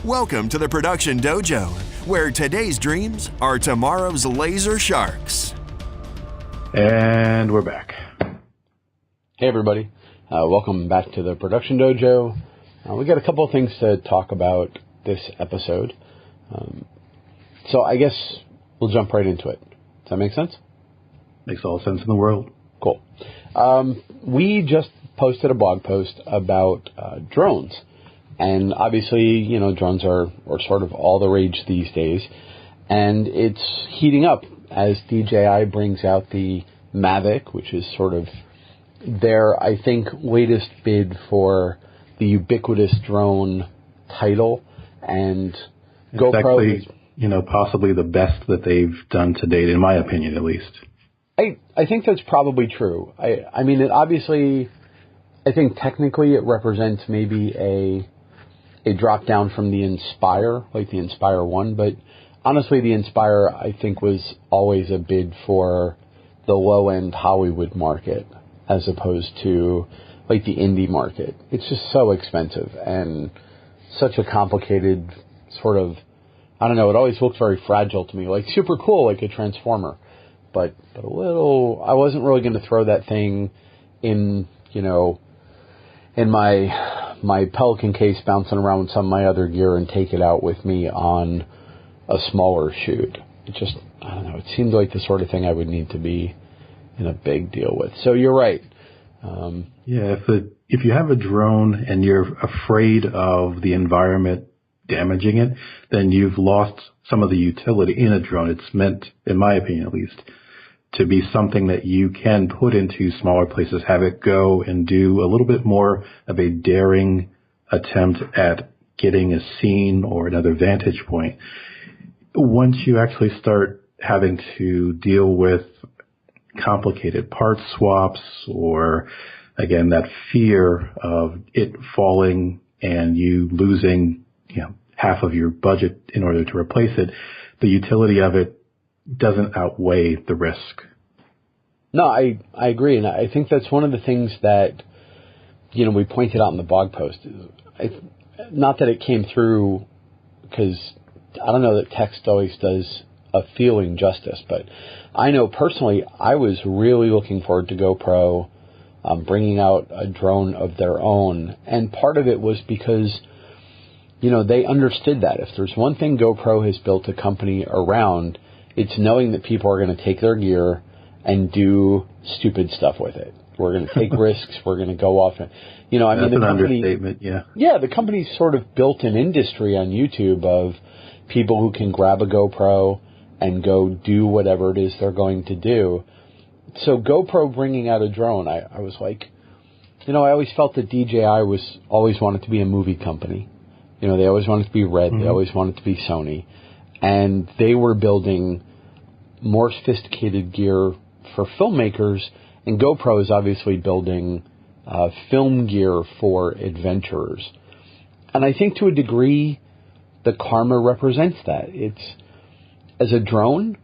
Welcome to the Production Dojo, where today's dreams are tomorrow's laser sharks. And we're back. Hey everybody, welcome back to the Production Dojo. We got a couple of things to talk about this episode. So I guess we'll jump right into it. Does that make sense? Makes all sense in the world. Cool. We just posted a blog post about drones. And obviously, you know, drones are sort of all the rage these days. And it's heating up as DJI brings out the Mavic, which is sort of their, I think, latest bid for the ubiquitous drone title. And GoPro is, possibly the best that they've done to date, in my opinion, at least. I think that's probably true. I mean, it obviously, I think technically it represents maybe a drop down from the Inspire, like the Inspire 1. But honestly, the Inspire, I think, was always a bid for the low-end Hollywood market as opposed to, like, the indie market. It's just so expensive and such a complicated sort of, I don't know, it always looked very fragile to me. Like, super cool, like a transformer. But a little, I wasn't really going to throw that thing in, in my Pelican case bouncing around with some of my other gear and take it out with me on a smaller shoot. It just, I don't know, it seemed like the sort of thing I would need to be in a big deal with. So you're right. If you have a drone and you're afraid of the environment damaging it, then you've lost some of the utility in a drone. It's meant, in my opinion at least, to be something that you can put into smaller places, have it go and do a little bit more of a daring attempt at getting a scene or another vantage point. Once you actually start having to deal with complicated part swaps or, again, that fear of it falling and you losing, half of your budget in order to replace it, the utility of it doesn't outweigh the risk. No, I agree. And I think that's one of the things that, we pointed out in the blog post. Not that it came through, because I don't know that text always does a feeling justice, but I know personally I was really looking forward to GoPro bringing out a drone of their own. And part of it was because they understood that if there's one thing GoPro has built a company around, it's knowing that people are going to take their gear and do stupid stuff with it. We're going to take risks. We're going to go off. And, That's an understatement, yeah. Yeah, the company's sort of built an industry on YouTube of people who can grab a GoPro and go do whatever it is they're going to do. So GoPro bringing out a drone, I was like, I always felt that DJI always wanted to be a movie company. They always wanted to be Red. Mm-hmm. They always wanted to be Sony. And they were building more sophisticated gear for filmmakers. And GoPro is obviously building film gear for adventurers. And I think to a degree, the Karma represents that. It's, as a drone,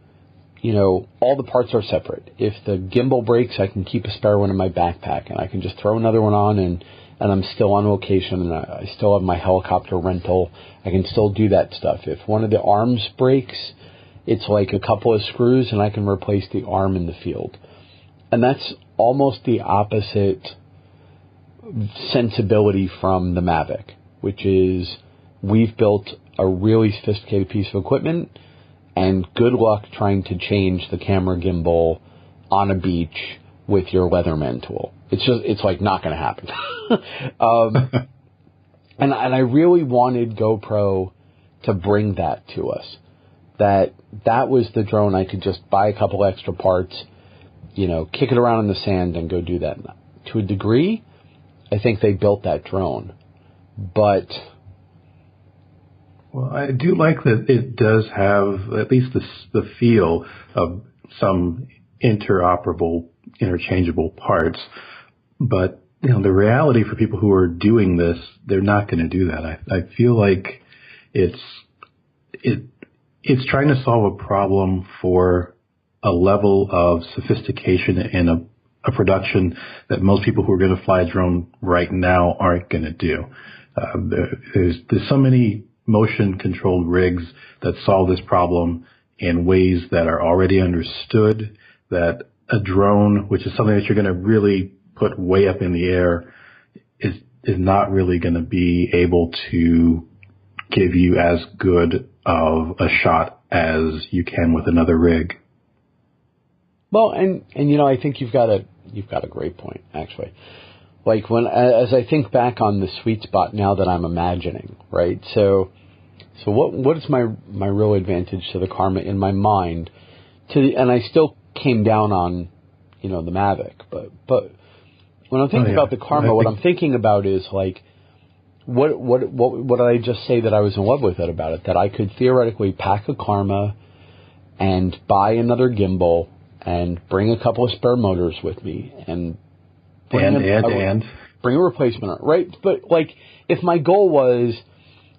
all the parts are separate. If the gimbal breaks, I can keep a spare one in my backpack. And I can just throw another one on and I'm still on location, and I still have my helicopter rental. I can still do that stuff. If one of the arms breaks, it's like a couple of screws, and I can replace the arm in the field. And that's almost the opposite sensibility from the Mavic, which is we've built a really sophisticated piece of equipment, and good luck trying to change the camera gimbal on a beach with your Leatherman tool. It's like not going to happen. And I really wanted GoPro to bring that to us. That was the drone I could just buy a couple extra parts, kick it around in the sand and go do that. To a degree, I think they built that drone. But well, I do like that it does have at least the feel of some interoperable, interchangeable parts. But the reality for people who are doing this, they're not going to do that. I feel like it's trying to solve a problem for a level of sophistication in a production that most people who are going to fly a drone right now aren't going to do. There's so many motion-controlled rigs that solve this problem in ways that are already understood, that a drone, which is something that you're going to really put way up in the air, is not really going to be able to give you as good of a shot as you can with another rig. Well, and I think you've got a great point, actually. Like as I think back on the sweet spot now that I'm imagining, right? So what is my real advantage to the Karma in my mind? And I still came down on, the Mavic, but when I'm thinking about the Karma, what I'm thinking about is like, what did I just say that I was in love with it about it? That I could theoretically pack a Karma and buy another gimbal and bring a couple of spare motors with me and bring a replacement, right? But like, if my goal was,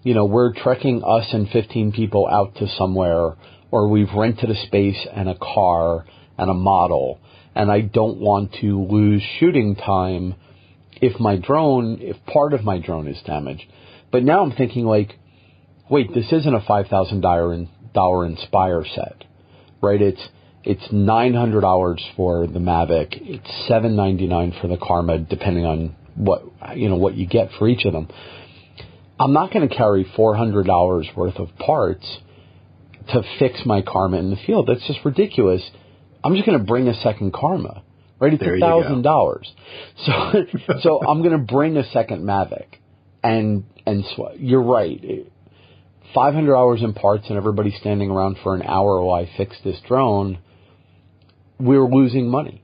we're trekking us and 15 people out to somewhere, or we've rented a space and a car and a model, and I don't want to lose shooting time if part of my drone is damaged. But now I'm thinking like, wait, this isn't a $5,000 Inspire set, right? It's $900 for the Mavic. It's $799 for the Karma, depending on what you get for each of them. I'm not going to carry $400 worth of parts to fix my Karma in the field. That's just ridiculous. I'm just going to bring a second Karma, right? It's $1,000. So I'm going to bring a second Mavic, and you're right. $500 in parts and everybody standing around for an hour while I fix this drone. We're losing money.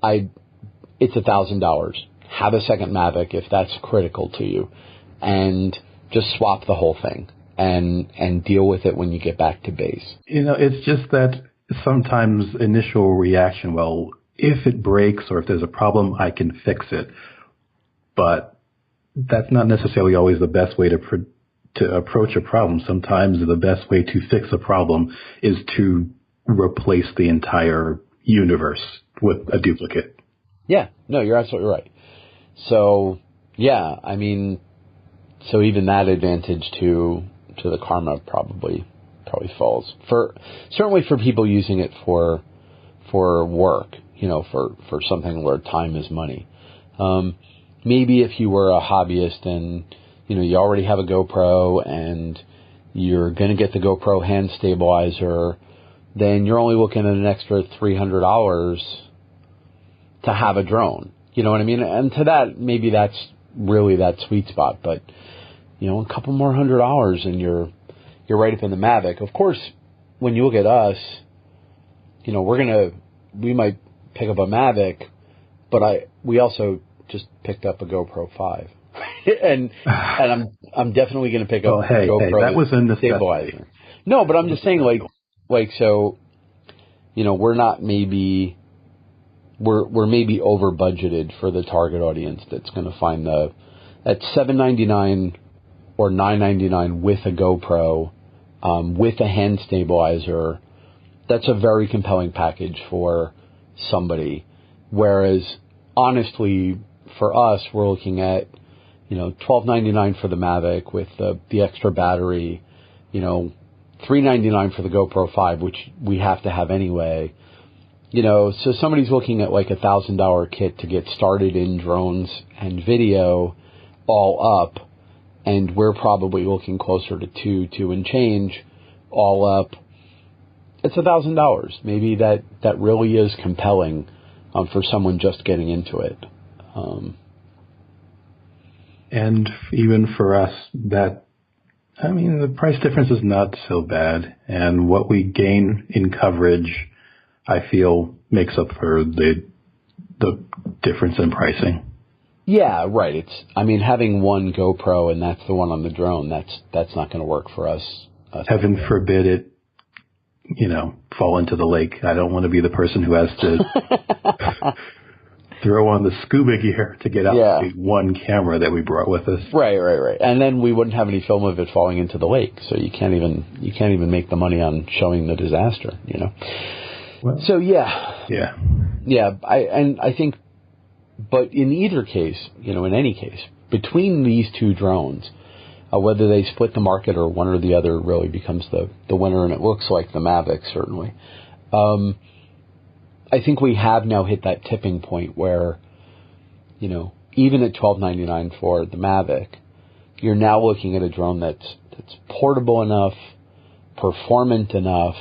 It's $1,000. Have a second Mavic if that's critical to you, and just swap the whole thing and deal with it when you get back to base. It's just that sometimes initial reaction, well, if it breaks or if there's a problem, I can fix it. But that's not necessarily always the best way to approach a problem. Sometimes the best way to fix a problem is to replace the entire universe with a duplicate. Yeah, no, you're absolutely right. So, yeah, I mean, so even that advantage to the Karma probably falls certainly for people using it for work, for something where time is money. Maybe if you were a hobbyist and, you already have a GoPro and you're going to get the GoPro hand stabilizer, then you're only looking at an extra $300 to have a drone. You know what I mean? And to that, maybe that's really that sweet spot. But, a couple more $100 and you're right up in the Mavic. Of course, when you look at us, we might pick up a Mavic, but we also just picked up a GoPro 5. and I'm definitely going to pick up a GoPro that was a stabilizer. No, but I'm just saying so, we're not maybe, we're maybe over budgeted for the target audience that's going to find at $799 or $999 with a GoPro, with a hand stabilizer. That's a very compelling package for somebody. Whereas, honestly, for us, we're looking at, $12.99 for the Mavic with the extra battery, $399 for the GoPro 5, which we have to have anyway. So somebody's looking at like $1,000 kit to get started in drones and video all up, and we're probably looking closer to two and change all up. It's $1,000. Maybe that really is compelling for someone just getting into it. And even for us, the price difference is not so bad. And what we gain in coverage, I feel, makes up for the difference in pricing. Yeah, right. Having one GoPro and that's the one on the drone, that's not going to work for us. Heaven forbid it, fall into the lake. I don't want to be the person who has to throw on the scuba gear to get out the one camera that we brought with us. Right. And then we wouldn't have any film of it falling into the lake, so you can't even make the money on showing the disaster, Well, so yeah. I think, but in either case, in any case, between these two drones, Whether they split the market or one or the other really becomes the winner, and it looks like the Mavic, certainly. I think we have now hit that tipping point where, even at $12.99 for the Mavic, you're now looking at a drone that's portable enough, performant enough,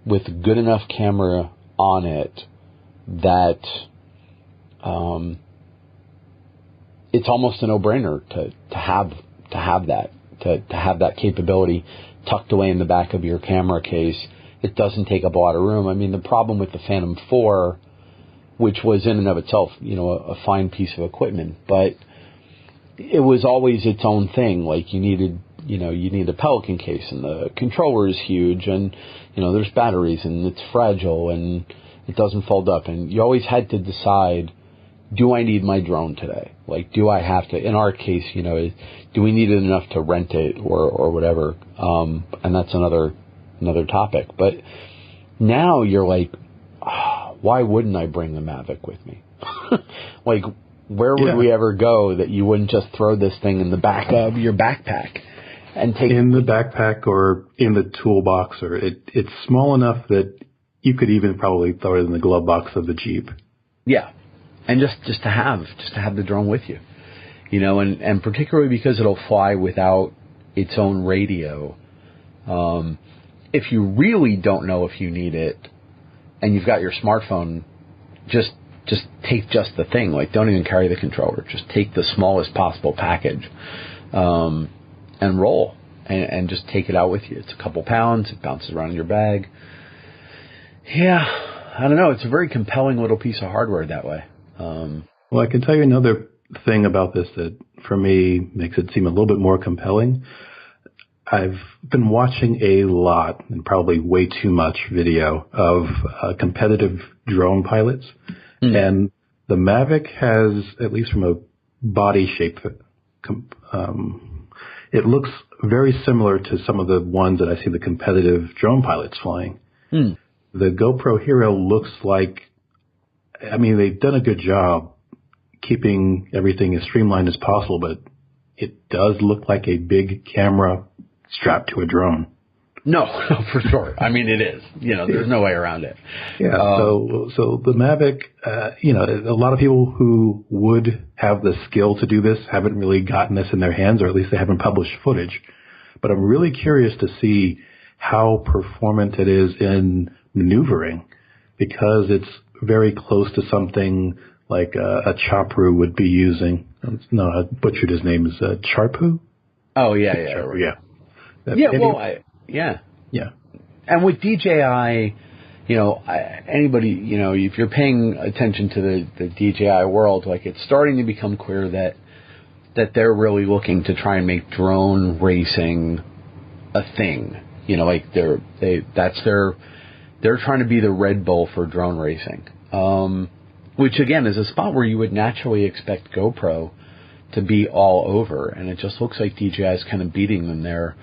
with a good enough camera on it that it's almost a no-brainer to have that capability tucked away in the back of your camera case. It doesn't take up a lot of room. I mean, the problem with the Phantom 4, which was in and of itself, a fine piece of equipment, but it was always its own thing. Like you need a Pelican case, and the controller is huge, and there's batteries, and it's fragile, and it doesn't fold up, and you always had to decide, do I need my drone today? Like, do I have to? In our case, do we need it enough to rent it or whatever? And that's another topic. But now you're like, why wouldn't I bring the Mavic with me? Like, where would we ever go that you wouldn't just throw this thing in the back of your backpack and take in the backpack or in the toolbox, or it's small enough that you could even probably throw it in the glove box of the Jeep. Yeah. And just to have the drone with you, and particularly because it'll fly without its own radio. If you really don't know if you need it, and you've got your smartphone, just take just the thing. Like, don't even carry the controller. Just take the smallest possible package, and roll, and just take it out with you. It's a couple pounds. It bounces around in your bag. Yeah, I don't know. It's a very compelling little piece of hardware that way. Well, I can tell you another thing about this that, for me, makes it seem a little bit more compelling. I've been watching a lot, and probably way too much, video of competitive drone pilots. And the Mavic has, at least from a body shape, it looks very similar to some of the ones that I see the competitive drone pilots flying. The GoPro Hero looks like, they've done a good job keeping everything as streamlined as possible, but it does look like a big camera strapped to a drone. No, for sure. It is. There's no way around it. Yeah. So the Mavic, a lot of people who would have the skill to do this haven't really gotten this in their hands, or at least they haven't published footage. But I'm really curious to see how performant it is in maneuvering, because it's very close to something like a Chopru would be using. No, I butchered his name. Is Charpu? Oh, yeah. Charpu, yeah. Yeah. And with DJI, anybody, if you're paying attention to the DJI world, like, it's starting to become clear that they're really looking to try and make drone racing a thing. They're trying to be the Red Bull for drone racing, which again is a spot where you would naturally expect GoPro to be all over, and it just looks like DJI is kind of beating them there.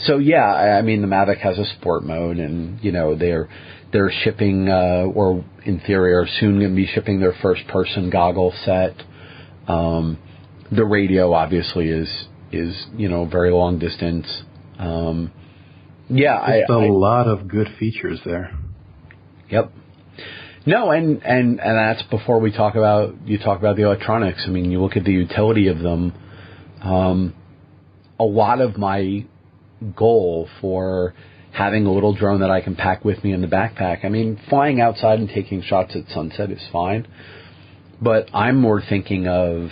So yeah, the Mavic has a sport mode, and they're shipping, or in theory are soon going to be shipping their first person goggle set. The radio obviously is very long distance. Just a lot of good features there. Yep. No, and that's before you talk about the electronics. You look at the utility of them. A lot of my goal for having a little drone that I can pack with me in the backpack, flying outside and taking shots at sunset is fine, but I'm more thinking of,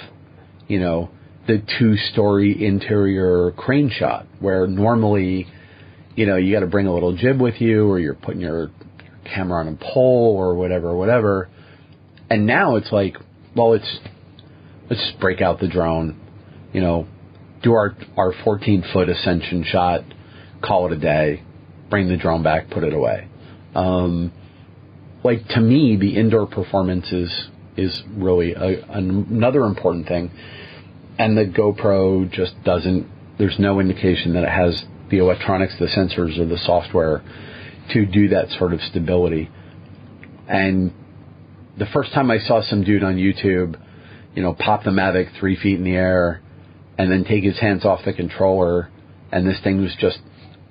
the 2-story interior crane shot, where normally, you got to bring a little jib with you, or you're putting your camera on a pole or whatever. And now it's like, well, let's just break out the drone, do our 14-foot ascension shot, call it a day, bring the drone back, put it away. To me, the indoor performance is really another important thing. And the GoPro just doesn't, there's no indication that it has the electronics, the sensors, or the software to do that sort of stability. And the first time I saw some dude on YouTube, pop the Mavic 3 feet in the air and then take his hands off the controller, and this thing was just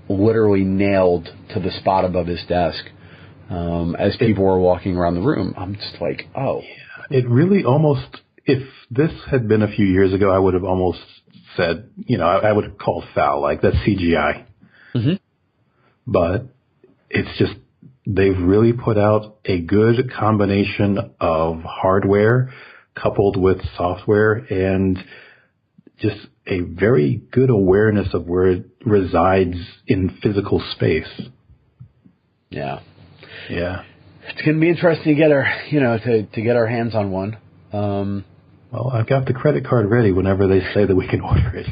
literally nailed to the spot above his desk. As people were walking around the room, I'm just like, oh. Yeah, it really almost, if this had been a few years ago, I would have almost said, I would have called foul, like that's CGI. Mm-hmm. But it's just, they've really put out a good combination of hardware coupled with software and just a very good awareness of where it resides in physical space. Yeah. Yeah. It's going to be interesting to get to get our hands on one. Well, I've got the credit card ready whenever they say that we can order it.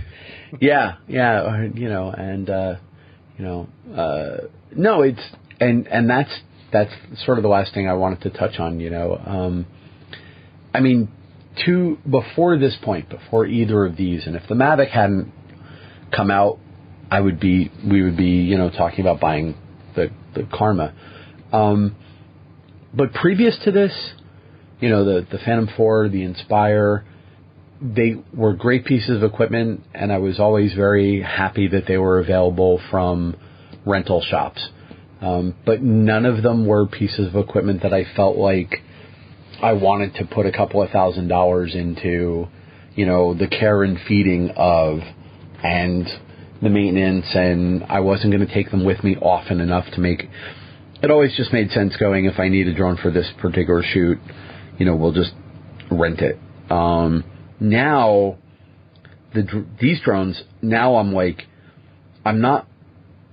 Yeah. No, it's, and that's sort of the last thing I wanted to touch on, I mean, before this point, before either of these, and if the Mavic hadn't come out, we would be, talking about buying the Karma. But previous to this, the Phantom 4, the Inspire, they were great pieces of equipment, and I was always very happy that they were available from rental shops. But none of them were pieces of equipment that I felt like I wanted to put a couple of $1,000s into, the care and feeding of, and the maintenance, and I wasn't going to take them with me often enough to make. It always just made sense going, if I need a drone for this particular shoot, we'll just rent it. Now, these drones, now I'm like, I'm not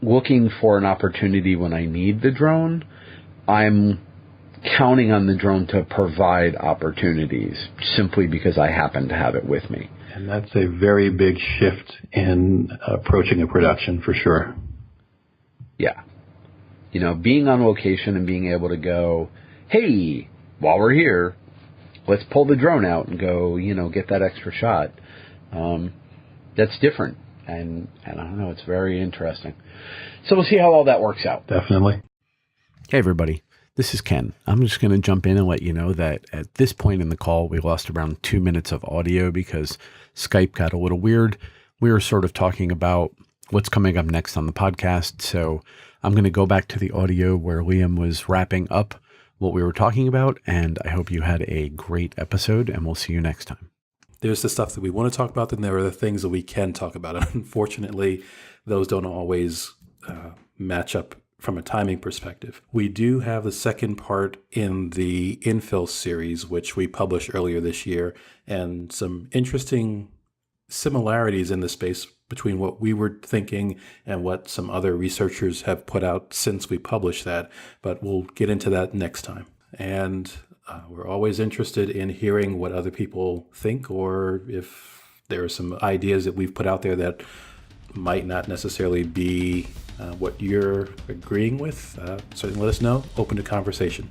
looking for an opportunity when I need the drone. I'm counting on the drone to provide opportunities simply because I happen to have it with me. And that's a very big shift in approaching a production for sure. Yeah. Being on location and being able to go, hey, while we're here, let's pull the drone out and go, get that extra shot. That's different. And I don't know, it's very interesting. So we'll see how all that works out. Definitely. Hey, everybody. This is Ken. I'm just going to jump in and let you know that at this point in the call, we lost around 2 minutes of audio because Skype got a little weird. We were sort of talking about what's coming up next on the podcast. So I'm going to go back to the audio where Liam was wrapping up what we were talking about. And I hope you had a great episode, and we'll see you next time. There's the stuff that we want to talk about, and there are the things that we can talk about. Unfortunately, those don't always match up from a timing perspective. We do have the second part in the infill series, which we published earlier this year, and some interesting similarities in the space between what we were thinking and what some other researchers have put out since we published that. But we'll get into that next time. And we're always interested in hearing what other people think, or if there are some ideas that we've put out there that might not necessarily be what you're agreeing with. Certainly let us know. Open to conversation.